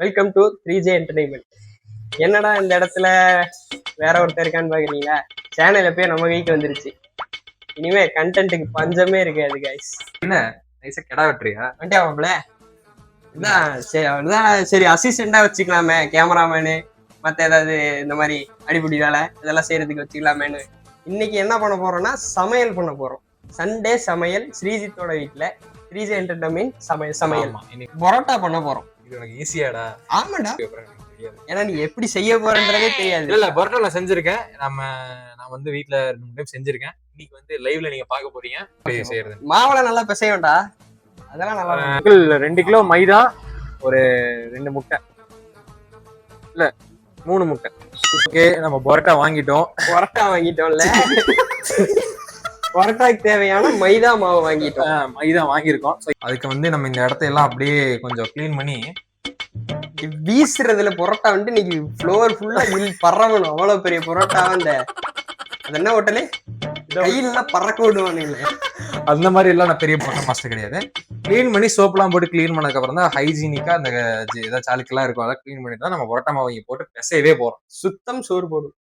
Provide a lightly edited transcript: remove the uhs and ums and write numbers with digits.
Welcome to 3J entertainment. என்னடா இந்த இடத்துல வேற ஒருத்தர் இருக்கான்னு பாக்குறீங்களா? சேனல் எப்பயும் நம்ம கைக்கு வந்துருச்சு. இனிமே கண்டென்ட்டுக்கு பஞ்சமே இருக்காது கைஸ். என்ன நைஸா கெடா வெட்டுறியா? வந்துட்டாப்ல. சரி அசிஸ்டண்டா வச்சுக்கலாமே, கேமராமேனு மற்ற ஏதாவது இந்த மாதிரி அடிப்படி வேலை இதெல்லாம் செய்யறதுக்கு வச்சுக்கலாமேன்னு இன்னைக்கு என்ன பண்ண போறோம்னா சமையல் பண்ண போறோம். சண்டே சமையல் ஸ்ரீஜித்தோட வீட்டுல 3J என்டர்டைன்மெண்ட் சமையல் பரோட்டா பண்ண போறோம். இது எனக்கு ஈஸியாடா? ஆமாடா, ஏன்னா நீ எப்படி செய்ய போறன்றதே தெரியாது. இல்ல பரோட்டா நான் செஞ்சிருக்கேன். நான் வந்து வீட்டுல 2 டைம் செஞ்சிருக்கேன். இன்னைக்கு வந்து லைவ்ல நீங்க பாக்க போறீங்க செய்யறது. மாவுல நல்லா பிசையும்டா, அதெல்லாம் நல்லா 2 கிலோ மைதா, ஒரு 2 முட்டை, இல்ல 3 முட்டை. ஓகே, நம்ம பரோட்டா வாங்கிட்டோம்ல. பரோட்டாக்கு தேவையான மைதா மாவு வாங்கிட்டோம். மைதா வாங்கியிருக்கோம். அதுக்கு வந்து நம்ம இந்த இடத்த எல்லாம் அப்படியே கொஞ்சம் கிளீன் பண்ணி வீசுறதுல பரோட்டா வந்து இன்னைக்கு ஃப்ளோர் ஃபுல்லா பறவணும். அவ்வளவு பெரிய பரோட்டா அந்த அது என்ன ஹோட்டலு கையில பறக்க விடுவானுங்களே, அந்த மாதிரி எல்லாம் நான் பெரிய பரோட்டா மாஸ்டர் கிடையாது. கிளீன் பண்ணி சோப்லாம் போட்டு கிளீன் பண்ணதுக்கு அப்புறம் தான் ஹைஜீனிக்கா அந்த ஏதாவது சாலுக்கெல்லாம் இருக்கும், அதை கிளீன் பண்ணி தான் நம்ம பரோட்டா மாவு போட்டு பிசையவே போறோம். சுத்தம் சோறு போடும்.